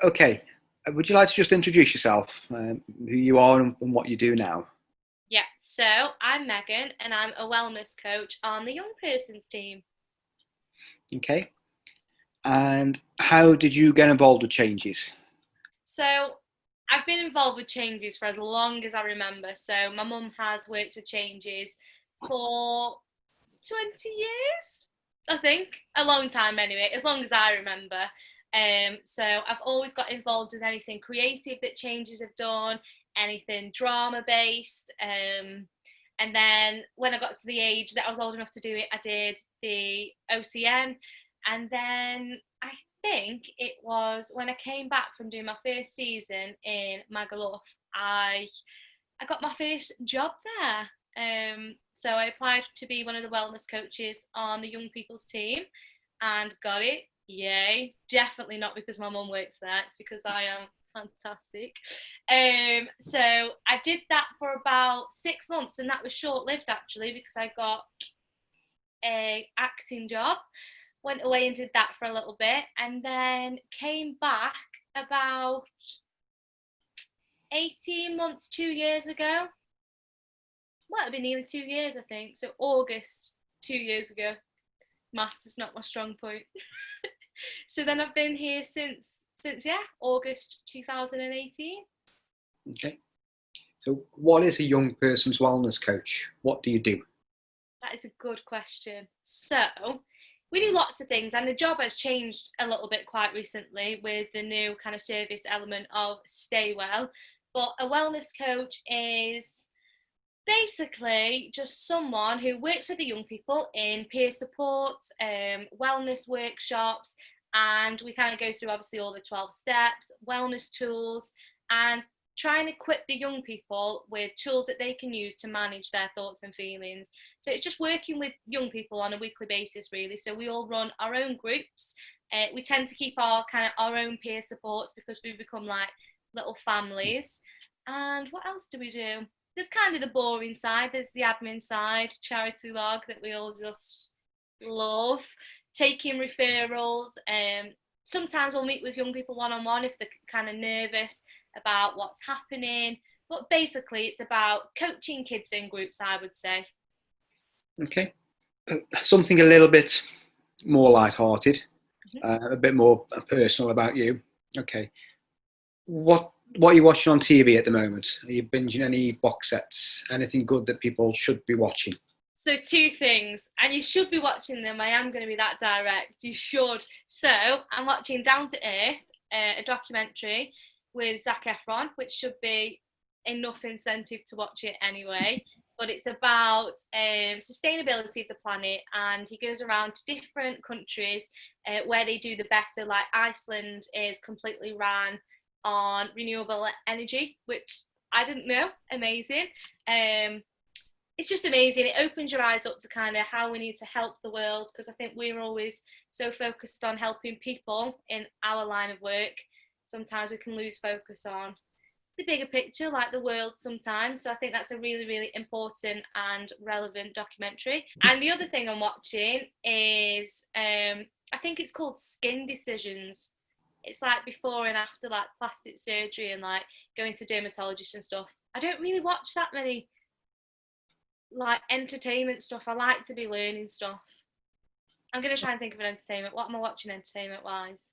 Okay. Would you like to just introduce yourself, who you are and what you do now? Yeah, so I'm Megan and I'm a wellness coach on the young person's team. Okay. And how did you get involved with changes? So I've been involved with changes for as long as I remember. So my mum has worked with changes for 20 years, I think. A long time anyway, as long as I remember. So I've always got involved with anything creative that changes have done, anything drama based. And then when I got to the age that I was old enough to do it, I did the OCN. And then I think it was when I came back from doing my first season in Magaluf, I got my first job there. So I applied to be one of the wellness coaches on the young people's team and got it. Yay. Definitely not because my mum works there, it's because I am fantastic. So I did that for about 6 months, and that was short lived actually because I got a acting job. Went away and did that for a little bit, and then came back about 18 months, 2 years ago. Well, it'll be nearly 2 years, I think. So August 2 years ago. Maths is not my strong point. So then I've been here since August 2018. Okay. So, what is a young person's wellness coach? What do you do? That is a good question. So we do lots of things, and the job has changed a little bit quite recently with the new kind of service element of Stay Well. But a wellness coach is basically just someone who works with the young people in peer support, wellness workshops, and we kind of go through obviously all the 12 steps, wellness tools, and try and equip the young people with tools that they can use to manage their thoughts and feelings. So it's just working with young people on a weekly basis, really. So we all run our own groups. We tend to keep our kind of our own peer supports because we become like little families. And what else do we do? There's kind of the boring side, there's the admin side, charity log that we all just love, taking referrals. Sometimes we'll meet with young people one on one if they're kind of nervous about what's happening. But basically, it's about coaching kids in groups, I would say. Okay. Something a little bit more light-hearted, Mhm. a bit more personal about you. Okay. What are you watching on TV at the moment? Are you binging any box sets? Anything good that people should be watching? So two things, and you should be watching them. I am going to be that direct. You should. So I'm watching Down to Earth, a documentary with Zac Efron, which should be enough incentive to watch it anyway. But it's about sustainability of the planet, and he goes around to different countries where they do the best. So, like Iceland is completely ran on renewable energy, which I didn't know. Amazing. Um, it's just amazing. It opens your eyes up to kind of how we need to help the world, because I think we're always so focused on helping people in our line of work. Sometimes we can lose focus on the bigger picture, like the world sometimes. So I think that's a really, really important and relevant documentary. And the other thing I'm watching is I think it's called Skin Decisions. It's like before and after like plastic surgery and like going to dermatologists and stuff. I don't really watch that many like entertainment stuff. I like to be learning stuff. I'm gonna try and think of an entertainment. What am I watching entertainment wise?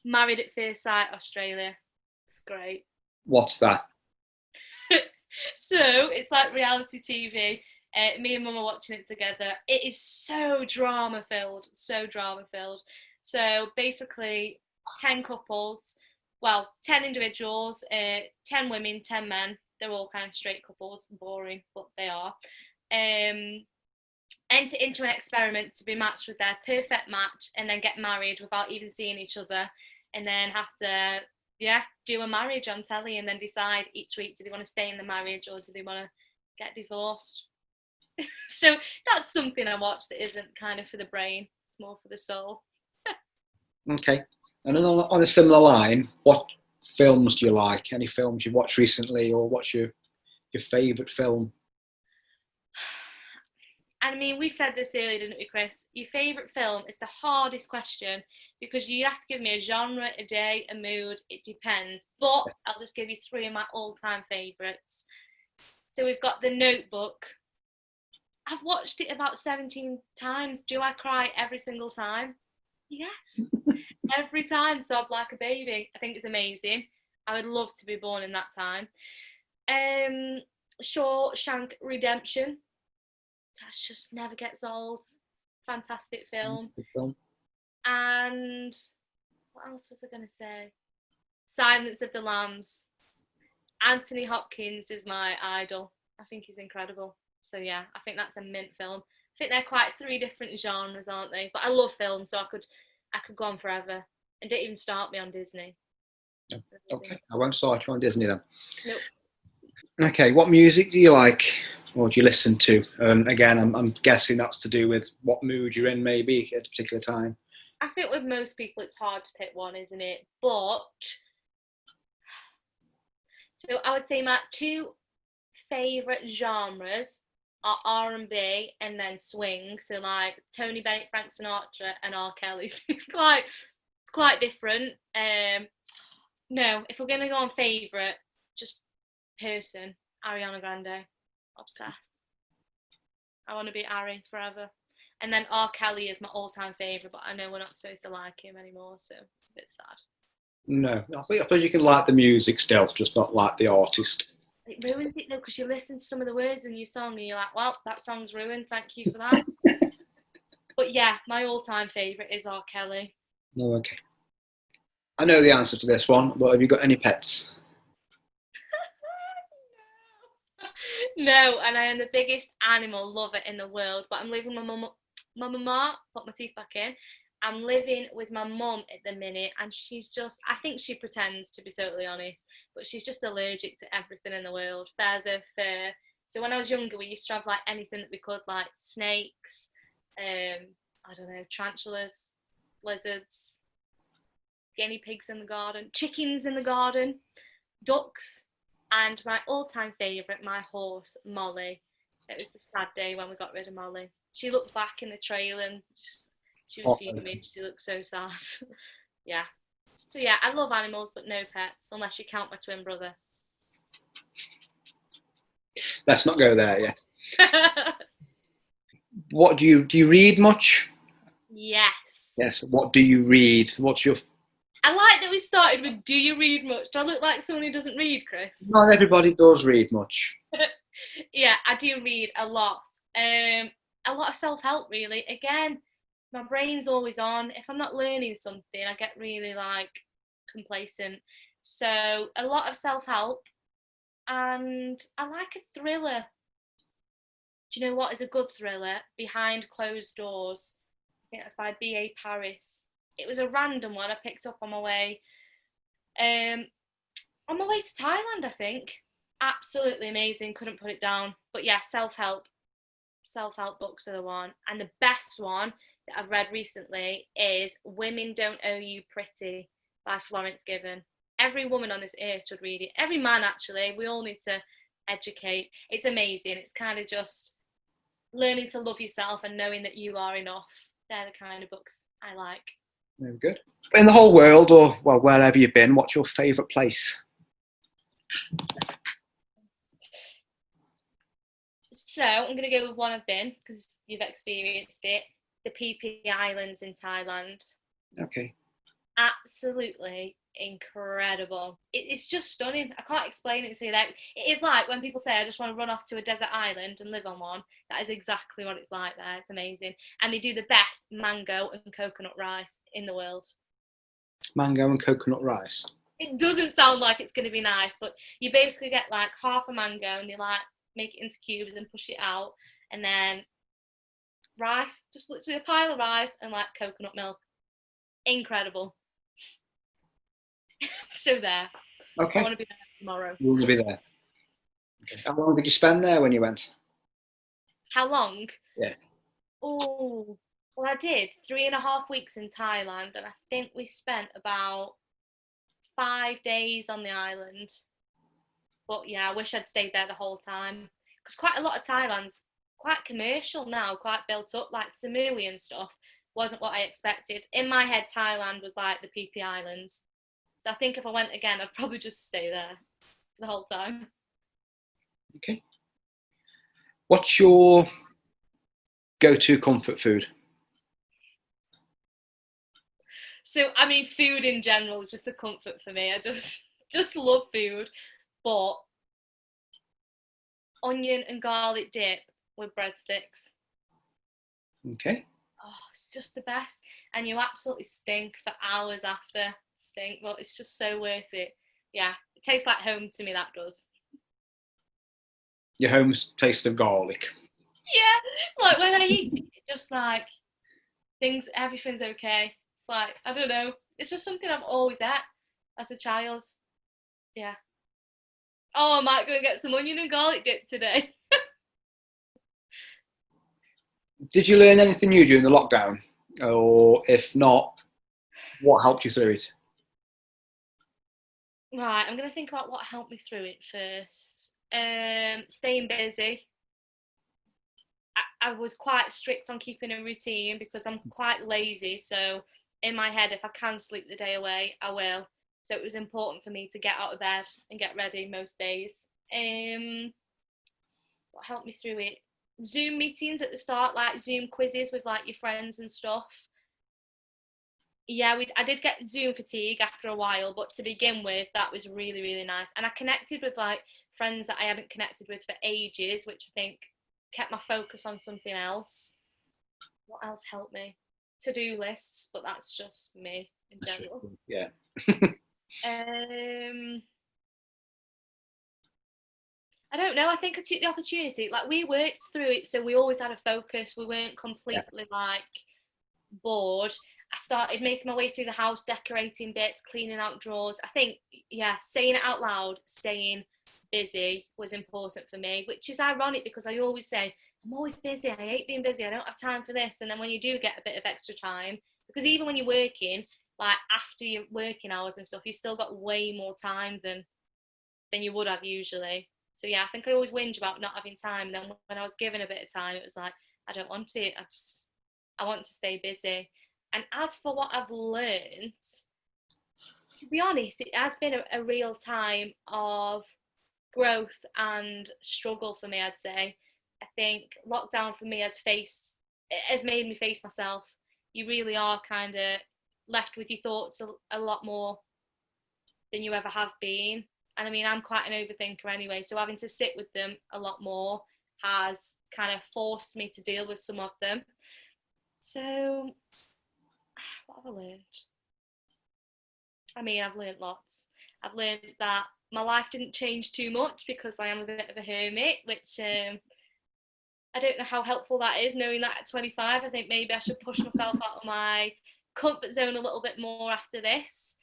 Married at First Sight Australia. It's great. What's that? So it's like reality TV. Me and Mum are watching it together. It is so drama filled, so drama filled. So basically, 10 couples, well, 10 individuals, 10 women, 10 men. They're all kind of straight couples, boring, but they are. Um, Enter into an experiment to be matched with their perfect match and then get married without even seeing each other, and then have to do a marriage on telly and then decide each week, do they want to stay in the marriage or do they want to get divorced. So that's something I watch that isn't kind of for the brain, it's more for the soul. Okay. And then on a similar line, what films do you like? Any films you've watched recently, or what's your favourite film? I mean, we said this earlier, didn't we, Chris? Your favourite film is the hardest question because you have to give me a genre, a day, a mood. It depends. But I'll just give you three of my all-time favourites. So we've got The Notebook. I've watched it about 17 times. Do I cry every single time? Yes. Every time, sob like a baby. I think it's amazing. I would love to be born in that time. Shawshank Redemption. That just never gets old. Fantastic film. Good film. And what else was I going to say? Silence of the Lambs. Anthony Hopkins is my idol. I think he's incredible. So yeah, I think that's a mint film. I think they're quite three different genres, aren't they? But I love films, so I could go on forever. And don't even start me on Disney. Okay, I won't start you on Disney then. Nope. Okay, what music do you like or do you listen to? Again, I'm guessing that's to do with what mood you're in, maybe at a particular time. I think with most people it's hard to pick one, isn't it? But so I would say my two favourite genres are R&B and then swing. So like Tony Bennett, Frank Sinatra, and R. Kelly. So it's quite different. No, if we're gonna go on favourite, just person, Ariana Grande, obsessed. I want to be Ari forever. And then R. Kelly is my all-time favourite, but I know we're not supposed to like him anymore, so it's a bit sad. No, I suppose you can like the music still, just not like the artist. It ruins it though, because you listen to some of the words in your song and you're like, well, that song's ruined, thank you for that. But yeah, my all-time favourite is R. Kelly. Oh, okay. I know the answer to this one, but have you got any pets? No, and I am the biggest animal lover in the world, but I'm living with my mum, put my teeth back in. I'm living with my mum at the minute, and she's just, I think she pretends, to be totally honest, but she's just allergic to everything in the world. Feather, fur. So when I was younger, we used to have like anything that we could, like snakes, I don't know, tarantulas, lizards, guinea pigs in the garden, chickens in the garden, ducks, and my all-time favourite, my horse, Molly. It was a sad day when we got rid of Molly. She looked back in the trail and she was fuming. She looked so sad. Yeah. So yeah, I love animals, but no pets, unless you count my twin brother. Let's not go there yet. What do you read much? Yes. Yes. What do you read? What's your... I like that we started with, do you read much? Do I look like someone who doesn't read, Chris? Not everybody does read much. Yeah, I do read a lot. A lot of self-help, really. Again, my brain's always on. If I'm not learning something, I get really like complacent. So a lot of self-help, and I like a thriller. Do you know what is a good thriller? Behind Closed Doors. I think that's by B.A. Paris. It was a random one I picked up on my way to Thailand, I think. Absolutely amazing. Couldn't put it down. But yeah, self-help books are the one. And the best one that I've read recently is Women Don't Owe You Pretty by Florence Given. Every woman on this earth should read it. Every man, actually. We all need to educate. It's amazing. It's kind of just learning to love yourself and knowing that you are enough. They're the kind of books I like. Very good. In the whole world, or well, wherever you've been, what's your favourite place? So I'm going to go with one I've been, because you've experienced it. The Phi Phi Islands in Thailand. Okay. Absolutely incredible. It's just stunning. I can't explain it to you. That it is like when people say, I just want to run off to a desert island and live on one. That is exactly what it's like there. It's amazing. And they do the best mango and coconut rice in the world. Mango and coconut rice. It doesn't sound like it's going to be nice, but you basically get like half a mango and you like make it into cubes and push it out, and then rice, just literally a pile of rice and like coconut milk. Incredible. So there. Okay. I want to be there tomorrow. You want to be there. Okay. How long did you spend there when you went? How long? Yeah. Oh, well, I did 3.5 weeks in Thailand, and I think we spent about 5 days on the island. But yeah, I wish I'd stayed there the whole time, because quite a lot of Thailand's quite commercial now, quite built up, like Samui and stuff. Wasn't what I expected. In my head, Thailand was like the PP Islands. So I think if I went again, I'd probably just stay there the whole time. Okay. What's your go-to comfort food? So I mean, food in general is just a comfort for me. I just love food, but onion and garlic dip with breadsticks. Okay. Oh, it's just the best, and you absolutely stink for hours after. Stink, but it's just so worth it. Yeah, it tastes like home to me. That does. Your home's taste of garlic. Yeah, like when I eat it, just like everything's okay. It's like I don't know. It's just something I've always ate as a child. Yeah. Oh, I might go and get some onion and garlic dip today. Did you learn anything new during the lockdown? Or if not, what helped you through it? Right, I'm gonna think about what helped me through it first. Staying busy. I was quite strict on keeping a routine because I'm quite lazy. So in my head, if I can sleep the day away, I will. So it was important for me to get out of bed and get ready most days. What helped me through it? Zoom meetings at the start, like Zoom quizzes with like your friends and stuff. Yeah, I did get Zoom fatigue after a while, but to begin with, that was really, really nice. And I connected with like friends that I hadn't connected with for ages, which I think kept my focus on something else. What else helped me? To-do lists, but that's just me in general. Yeah. I don't know. I think I took the opportunity. Like we worked through it, so we always had a focus. We weren't Yeah. completely like bored. I started making my way through the house, decorating bits, cleaning out drawers. I think, yeah, saying it out loud, saying busy was important for me, which is ironic because I always say, I'm always busy. I hate being busy. I don't have time for this. And then when you do get a bit of extra time, because even when you're working, like after your working hours and stuff, you still got way more time than you would have usually. So yeah, I think I always whinge about not having time. And then when I was given a bit of time, it was like, I don't want it. I want to stay busy. And as for what I've learned, to be honest, it has been a real time of growth and struggle for me, I'd say. I think lockdown for me has made me face myself. You really are kind of left with your thoughts a lot more than you ever have been. And I mean, I'm quite an overthinker anyway, so having to sit with them a lot more has kind of forced me to deal with some of them. So, what have I learned? I mean, I've learned lots. I've learned that my life didn't change too much because I am a bit of a hermit, which I don't know how helpful that is, knowing that at 25. I think maybe I should push myself out of my comfort zone a little bit more after this.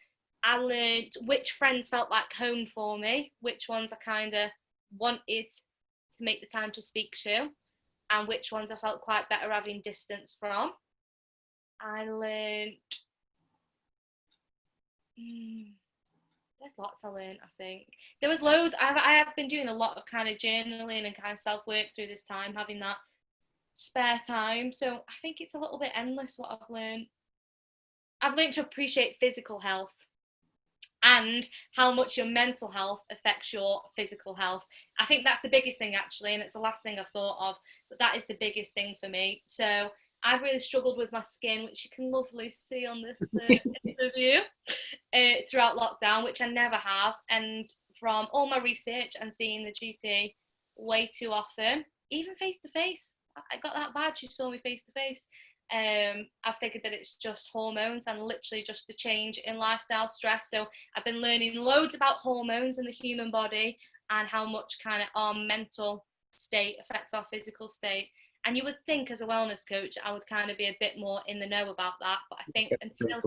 I learned which friends felt like home for me, which ones I kind of wanted to make the time to speak to, and which ones I felt quite better having distance from. I learned there's lots I learned, I think. There was loads. I have been doing a lot of kind of journaling and kind of self-work through this time, having that spare time. So I think it's a little bit endless what I've learned. I've learned to appreciate physical health and how much your mental health affects your physical health. I think that's the biggest thing actually, and it's the last thing I've thought of, but that is the biggest thing for me. So I've really struggled with my skin, which you can lovely see on this interview, throughout lockdown, which I never have. And from all my research and seeing the GP way too often, even face to face, I got that bad. She saw me face to face. I figured that it's just hormones and literally just the change in lifestyle stress. So I've been learning loads about hormones in the human body and how much kind of our mental state affects our physical state. And you would think as a wellness coach, I would kind of be a bit more in the know about that. But I think until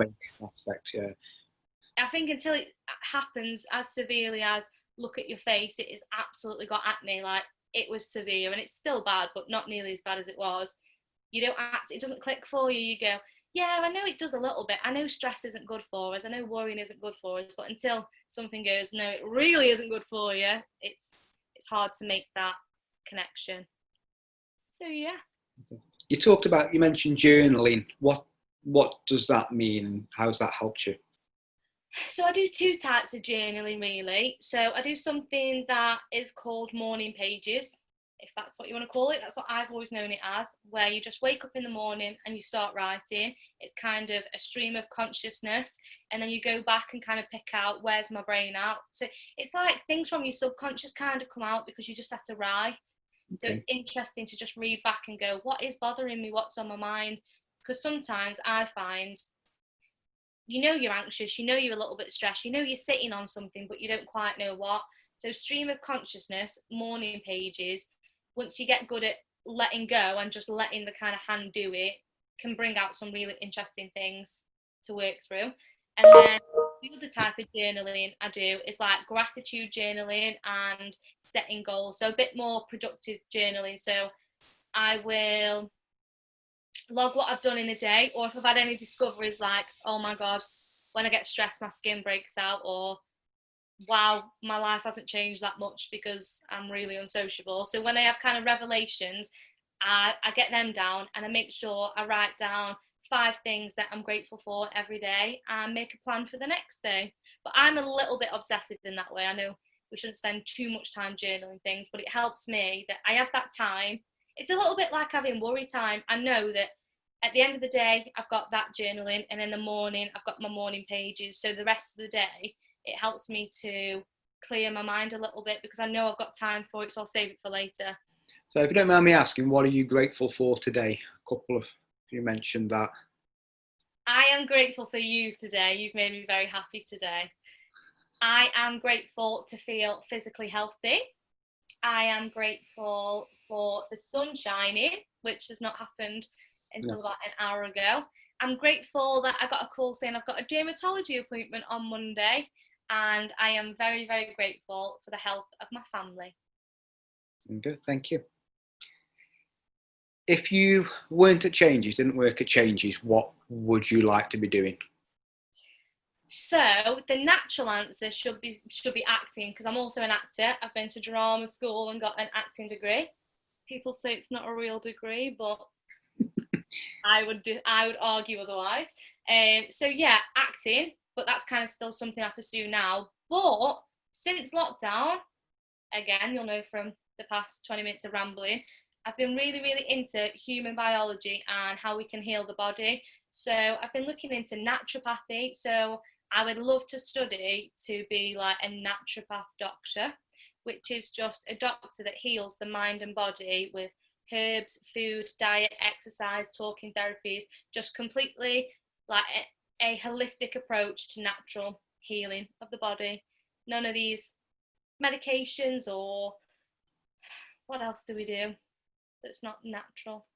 it happens as severely as look at your face, it has absolutely got acne. Like it was severe and it's still bad, but not nearly as bad as it was. It doesn't click for you. You go, yeah, I know it does a little bit. I know stress isn't good for us. I know worrying isn't good for us. But until something goes, no, it really isn't good for you, it's hard to make that connection. So yeah. You mentioned journaling. What does that mean, and how's that helped you? So I do two types of journaling really. So I do something that is called morning pages, if that's what you want to call it. That's what I've always known it as, where you just wake up in the morning and you start writing. It's kind of a stream of consciousness, and then you go back and kind of pick out where's my brain at. So it's like things from your subconscious kind of come out because you just have to write. So Okay. it's interesting to just read back and go, what is bothering me? What's on my mind? Because sometimes I find you're anxious, you're a little bit stressed, you're sitting on something, but you don't quite know what. So, stream of consciousness, morning pages, once you get good at letting go and just letting the kind of hand do it, can bring out some really interesting things to work through. And then the other type of journaling I do is like gratitude journaling and setting goals. So, a bit more productive journaling. So, I will log what I've done in a day, or if I've had any discoveries like, oh my god, when I get stressed my skin breaks out, or wow, my life hasn't changed that much because I'm really unsociable. So when I have kind of revelations, I get them down and I make sure I write down 5 things that I'm grateful for every day and make a plan for the next day. But I'm a little bit obsessive in that way. I know we shouldn't spend too much time journaling things, but it helps me that I have that time. It's a little bit like having worry time. I know that at the end of the day, I've got that journaling, and in the morning, I've got my morning pages. So the rest of the day, it helps me to clear my mind a little bit because I know I've got time for it, so I'll save it for later. So, if you don't mind me asking, what are you grateful for today? A couple of you mentioned that. I am grateful for you today. You've made me very happy today. I am grateful to feel physically healthy. I am grateful for the sun shining, which has not happened No. until about an hour ago. I'm grateful that I got a call saying I've got a dermatology appointment on Monday, and I am very, very grateful for the health of my family. Good, thank you. If you weren't at Changes, didn't work at Changes, what would you like to be doing? So the natural answer should be acting, because I'm also an actor. I've been to drama school and got an acting degree. People say it's not a real degree, but I would argue otherwise. So yeah, acting, but that's kind of still something I pursue now. But since lockdown, again, you'll know from the past 20 minutes of rambling, I've been really, really into human biology and how we can heal the body. So I've been looking into naturopathy. So I would love to study to be like a naturopath doctor, which is just a doctor that heals the mind and body with herbs, food, diet, exercise, talking therapies, just completely like a holistic approach to natural healing of the body. None of these medications, or what else do we do that's not natural?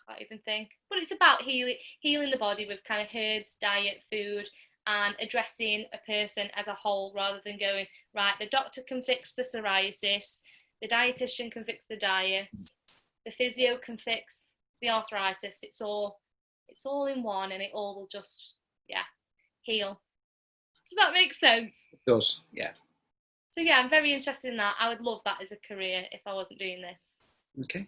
I can't even think. But it's about healing the body with kind of herbs, diet, food, and addressing a person as a whole rather than going, right, the doctor can fix the psoriasis, the dietitian can fix the diet, the physio can fix the arthritis. It's all in one, and it all will just, yeah, heal. Does that make sense? It does, yeah. So yeah, I'm very interested in that. I would love that as a career if I wasn't doing this. Okay.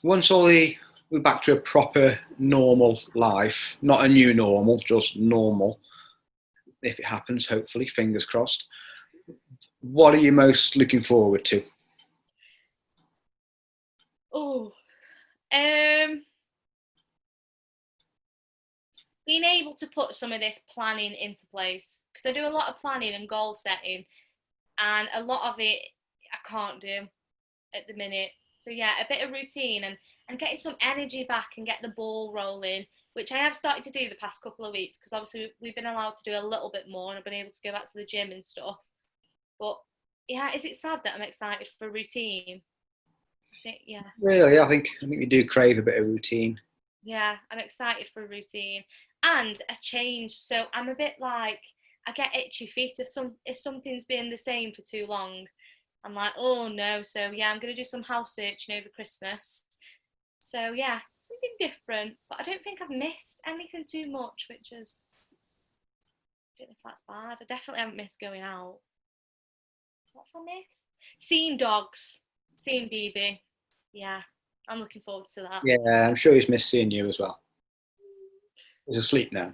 We're back to a proper normal life, not a new normal, just normal. If it happens, hopefully, fingers crossed. What are you most looking forward to? Oh, being able to put some of this planning into place, because I do a lot of planning and goal setting, and a lot of it I can't do at the minute. So yeah, a bit of routine and getting some energy back and get the ball rolling, which I have started to do the past couple of weeks because obviously we've been allowed to do a little bit more and I've been able to go back to the gym and stuff. But yeah, is it sad that I'm excited for routine? I think yeah. Really, I think we do crave a bit of routine. Yeah, I'm excited for a routine and a change. So I'm a bit like I get itchy feet if something's been the same for too long. I'm like, oh no. So yeah, I'm gonna do some house searching over Christmas. So yeah, something different. But I don't think I've missed anything too much, which is I don't know if that's bad. I definitely haven't missed going out. What have I missed? Seeing dogs. seeing BB. Yeah, I'm looking forward to that. Yeah, I'm sure he's missed seeing you as well. He's asleep now.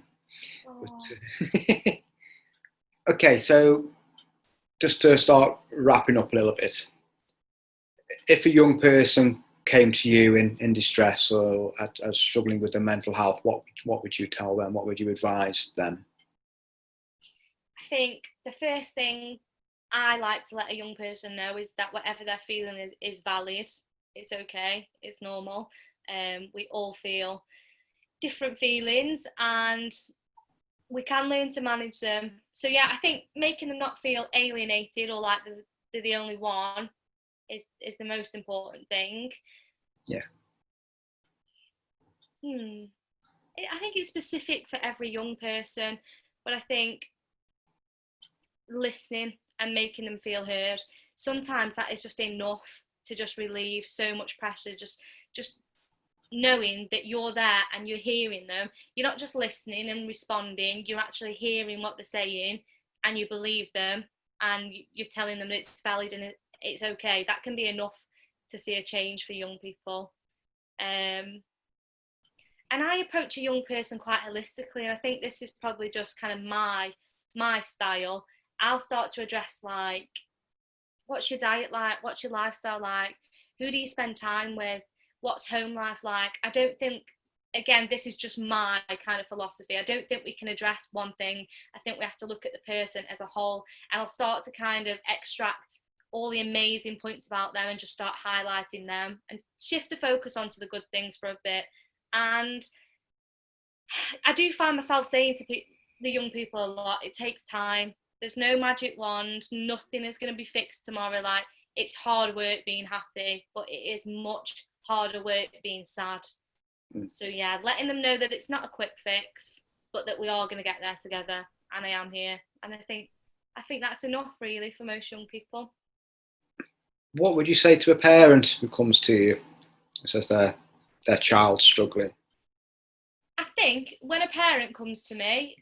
Oh. Okay, so just to start wrapping up a little bit, if a young person came to you in distress or struggling with their mental health, what would you tell them? What would you advise them? I think the first thing I like to let a young person know is that whatever they're feeling is valid. It's okay. It's normal. We all feel different feelings, and we can learn to manage them. So yeah, I think making them not feel alienated or like they're the only one is the most important thing. Yeah. I think it's specific for every young person, but I think listening and making them feel heard, sometimes that is just enough to just relieve so much pressure. Just knowing that you're there and you're hearing them. You're not just listening and responding, you're actually hearing what they're saying and you believe them and you're telling them that it's valid and it's okay. That can be enough to see a change for young people. And I approach a young person quite holistically, and I think this is probably just kind of my style. I'll start to address like, what's your diet like? What's your lifestyle like? Who do you spend time with? What's home life like? I don't think, again, this is just my kind of philosophy. I don't think we can address one thing. I think we have to look at the person as a whole, and I'll start to kind of extract all the amazing points about them and just start highlighting them and shift the focus onto the good things for a bit. And I do find myself saying to the young people a lot, it takes time. There's no magic wand. Nothing is going to be fixed tomorrow. Like, it's hard work being happy, but it is much harder work being sad. So yeah, letting them know that it's not a quick fix, but that we are going to get there together, and I am here. And I think that's enough really for most young people. What would you say to a parent who comes to you and says their child's struggling? I think when a parent comes to me,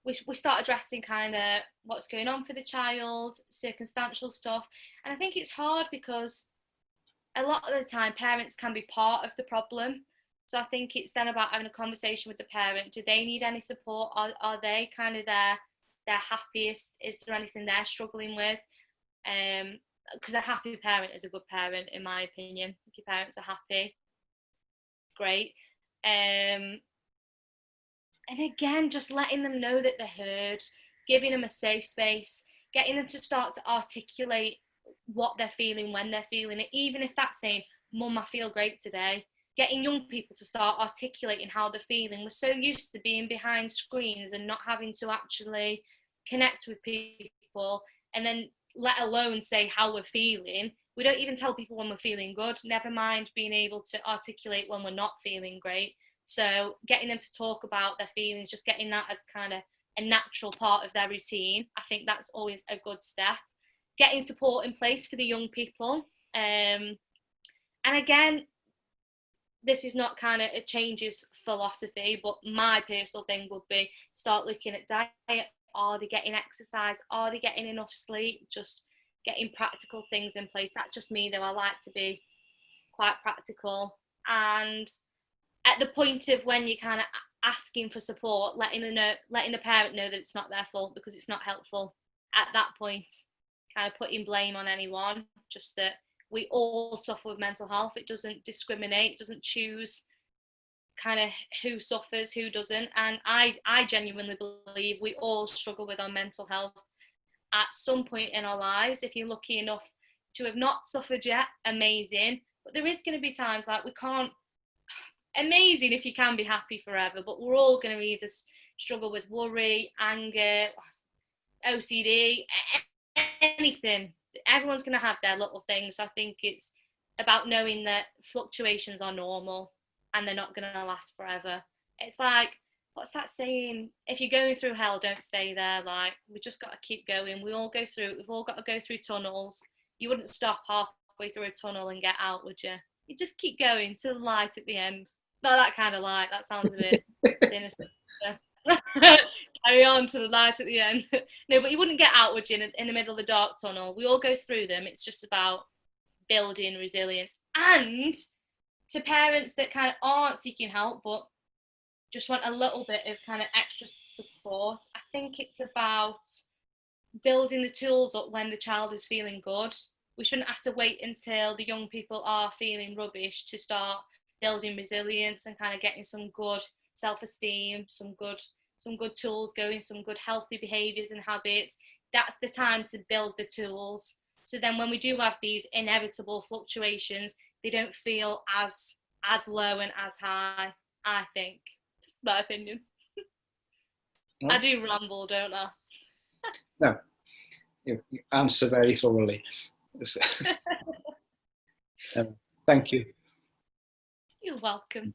we start addressing kind of what's going on for the child, circumstantial stuff. And I think it's hard because a lot of the time parents can be part of the problem. So I think it's then about having a conversation with the parent. Do they need any support? Are they kind of their happiest? Is there anything they're struggling with? Because a happy parent is a good parent, in my opinion. If your parents are happy, great. And again, just letting them know that they're heard, giving them a safe space, getting them to start to articulate what they're feeling when they're feeling it, even if that's saying, Mum, I feel great today. Getting young people to start articulating how they're feeling. We're so used to being behind screens and not having to actually connect with people, and then let alone say how we're feeling. We don't even tell people when we're feeling good, never mind being able to articulate when we're not feeling great. So getting them to talk about their feelings, just getting that as kind of a natural part of their routine, I think that's always a good step. Getting support in place for the young people. And again, this is not kind of a changes philosophy, but my personal thing would be start looking at diet. Are they getting exercise? Are they getting enough sleep? Just getting practical things in place. That's just me though. I like to be quite practical. And at the point of when you're kind of asking for support, letting the parent know that it's not their fault because it's not helpful at that point. Kind of putting blame on anyone, just that we all suffer with mental health. It doesn't discriminate, it doesn't choose kind of who suffers, who doesn't. And I genuinely believe we all struggle with our mental health at some point in our lives. If you're lucky enough to have not suffered yet, amazing. But there is going to be times like we can't, amazing if you can be happy forever, but we're all going to either struggle with worry, anger, OCD, anything. Everyone's going to have their little things. So I think it's about knowing that fluctuations are normal and they're not going to last forever. It's like, what's that saying? If you're going through hell, don't stay there. Like, we just got to keep going. We've all got to go through tunnels. You wouldn't stop halfway through a tunnel and get out, would you? You just keep going to the light at the end. Not that kind of light. That sounds a bit sinister. carry on to the light at the end. No, but you wouldn't get out, would you, in the middle of a dark tunnel? We all go through them. It's just about building resilience. And to parents that kind of aren't seeking help, but just want a little bit of kind of extra support, I think it's about building the tools up when the child is feeling good. We shouldn't have to wait until the young people are feeling rubbish to start building resilience and kind of getting some good self-esteem, some good tools going, some good healthy behaviours and habits. That's the time to build the tools. So then when we do have these inevitable fluctuations, they don't feel as low and as high, I think. Just my opinion. I do ramble, don't I? No, you answer very thoroughly. Thank you. You're welcome.